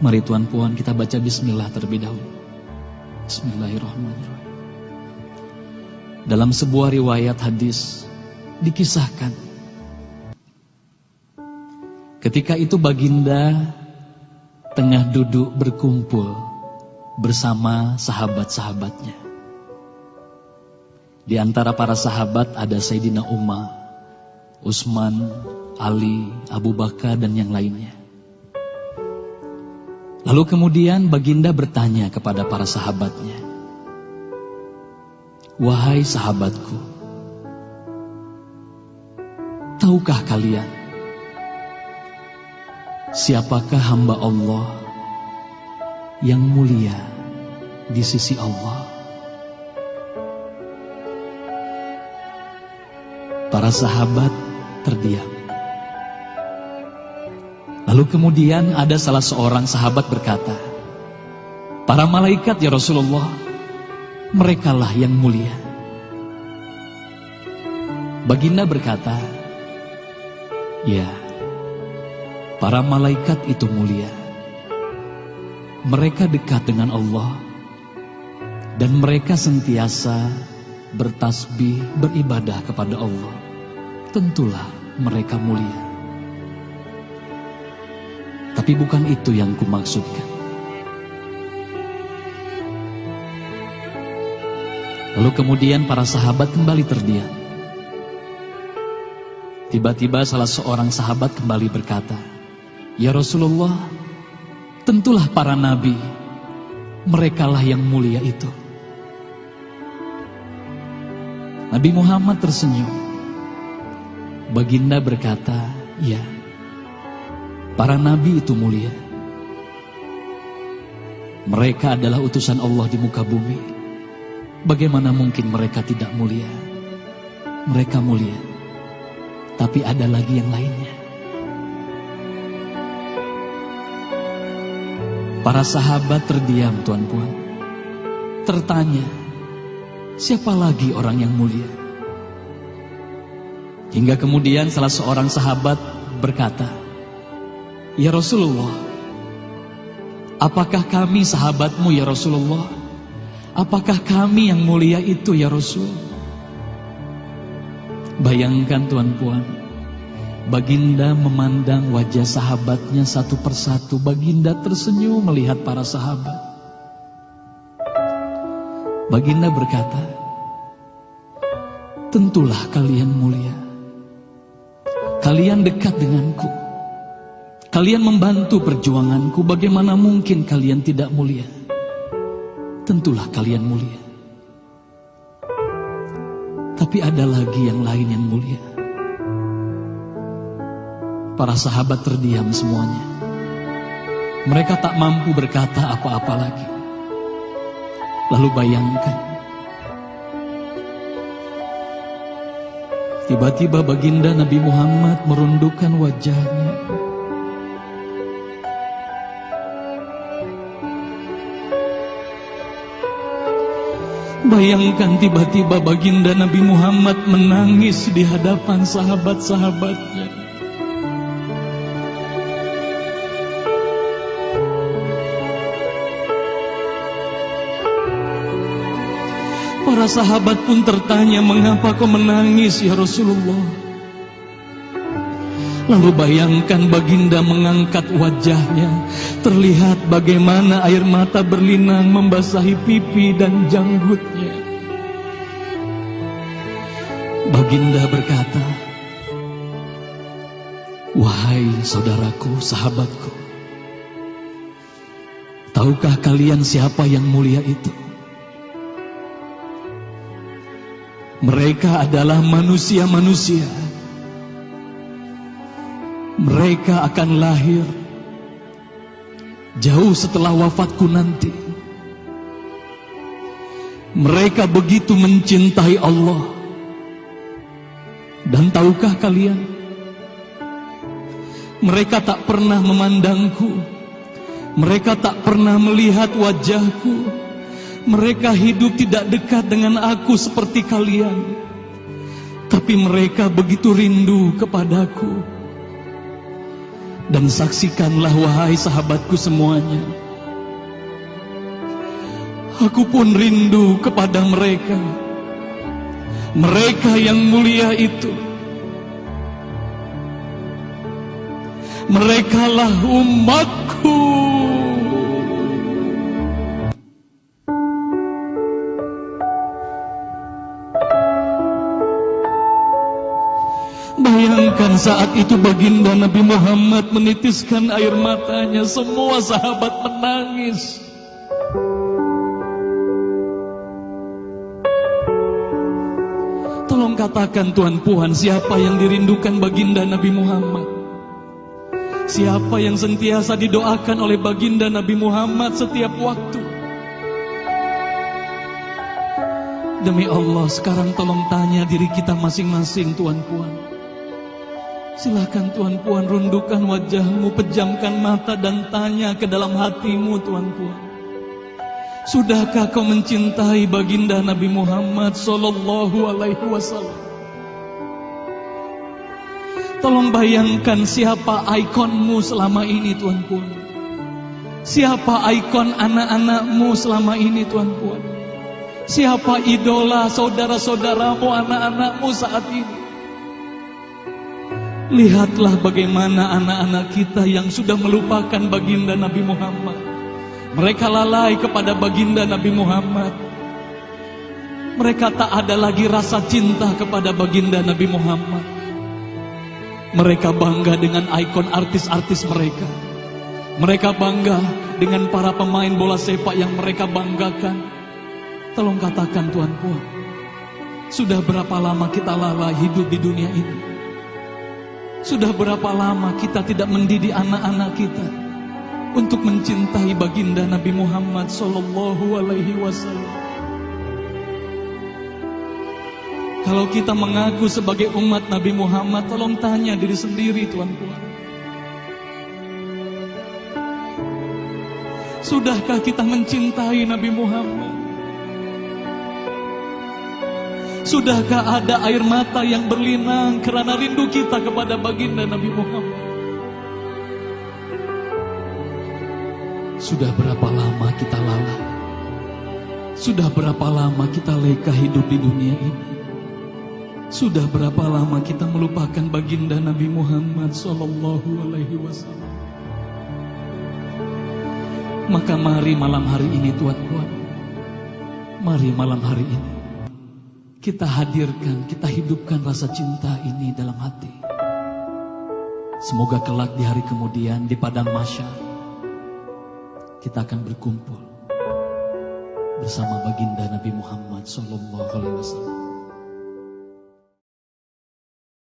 Mari Tuan Puan kita baca bismillah terlebih dahulu. Bismillahirrahmanirrahim. Dalam sebuah riwayat hadis dikisahkan, ketika itu baginda tengah duduk berkumpul bersama sahabat-sahabatnya. Di antara para sahabat ada Sayyidina Umar, Utsman, Ali, Abu Bakar dan yang lainnya. Lalu kemudian baginda bertanya kepada para sahabatnya, "Wahai sahabatku, tahukah kalian siapakah hamba Allah yang mulia di sisi Allah?" Para sahabat terdiam. Lalu kemudian ada salah seorang sahabat berkata, "Para malaikat ya Rasulullah, merekalah yang mulia." Baginda berkata, "Ya, para malaikat itu mulia. Mereka dekat dengan Allah dan mereka sentiasa bertasbih, beribadah kepada Allah. Tentulah mereka mulia. Tapi bukan itu yang kumaksudkan." Lalu kemudian para sahabat kembali terdiam. Tiba-tiba salah seorang sahabat kembali berkata, "Ya Rasulullah, tentulah para nabi, merekalah yang mulia itu." Nabi Muhammad tersenyum. Baginda berkata, "Ya, para nabi itu mulia. Mereka adalah utusan Allah di muka bumi. Bagaimana mungkin mereka tidak mulia? Mereka mulia. Tapi ada lagi yang lainnya." Para sahabat terdiam, Tuan Puan. Tertanya, siapa lagi orang yang mulia? Hingga kemudian salah seorang sahabat berkata, "Ya Rasulullah, apakah kami sahabatmu ya Rasulullah? Apakah kami yang mulia itu ya Rasul?" Bayangkan Tuan Puan, baginda memandang wajah sahabatnya satu persatu. Baginda tersenyum melihat para sahabat. Baginda berkata, "Tentulah kalian mulia. Kalian dekat denganku. Kalian membantu perjuanganku. Bagaimana mungkin kalian tidak mulia? Tentulah kalian mulia. Tapi ada lagi yang lain yang mulia." Para sahabat terdiam semuanya. Mereka tak mampu berkata apa-apa lagi. Lalu bayangkan, tiba-tiba baginda Nabi Muhammad merundukkan wajahnya. Bayangkan tiba-tiba baginda Nabi Muhammad menangis di hadapan sahabat-sahabatnya. Para sahabat pun tertanya, "Mengapa kau menangis ya Rasulullah?" Lalu bayangkan baginda mengangkat wajahnya. Terlihat bagaimana air mata berlinang membasahi pipi dan janggutnya. Baginda berkata, "Wahai saudaraku, sahabatku, tahukah kalian siapa yang mulia itu? Mereka adalah manusia-manusia. Mereka akan lahir jauh setelah wafatku nanti. Mereka begitu mencintai Allah. Dan tahukah kalian, mereka tak pernah memandangku. Mereka tak pernah melihat wajahku. Mereka hidup tidak dekat dengan aku seperti kalian. Tapi mereka begitu rindu kepadaku. Dan saksikanlah wahai sahabatku semuanya, aku pun rindu kepada mereka, mereka yang mulia itu. Merekalah umatku. Bayangkan saat itu baginda Nabi Muhammad menitiskan air matanya, semua sahabat menangis. Tolong katakan Tuhan Puan, siapa yang dirindukan baginda Nabi Muhammad? Siapa yang sentiasa didoakan oleh baginda Nabi Muhammad setiap waktu? Demi Allah, sekarang tolong tanya diri kita masing-masing, Tuan Puan. Silakan Tuan Puan, rundukkan wajahmu, pejamkan mata dan tanya ke dalam hatimu, Tuan Puan. Sudahkah kau mencintai baginda Nabi Muhammad sallallahu alaihi wasallam? Tolong bayangkan siapa ikonmu selama ini, Tuan Puan. Siapa ikon anak-anakmu selama ini, Tuan Puan. Siapa idola saudara-saudaramu, anak-anakmu saat ini. Lihatlah bagaimana anak-anak kita yang sudah melupakan baginda Nabi Muhammad. Mereka lalai kepada baginda Nabi Muhammad. Mereka tak ada lagi rasa cinta kepada baginda Nabi Muhammad. Mereka bangga dengan ikon artis-artis mereka. Mereka bangga dengan para pemain bola sepak yang mereka banggakan. Tolong katakan Tuan Puan, sudah berapa lama kita lalai hidup di dunia ini? Sudah berapa lama kita tidak mendidik anak-anak kita untuk mencintai baginda Nabi Muhammad sallallahu alaihi wasallam? Kalau kita mengaku sebagai umat Nabi Muhammad, tolong tanya diri sendiri, Tuan Puan. Sudahkah kita mencintai Nabi Muhammad? Sudahkah ada air mata yang berlinang karena rindu kita kepada baginda Nabi Muhammad? Sudah berapa lama kita lalai? Sudah berapa lama kita leka hidup di dunia ini? Sudah berapa lama kita melupakan baginda Nabi Muhammad sallallahu alaihi wasallam? Maka mari malam hari ini, Tuan Puan, mari malam hari ini kita hadirkan, kita hidupkan rasa cinta ini dalam hati. Semoga kelak di hari kemudian di padang mahsyar kita akan berkumpul bersama baginda Nabi Muhammad sallallahu alaihi wasallam.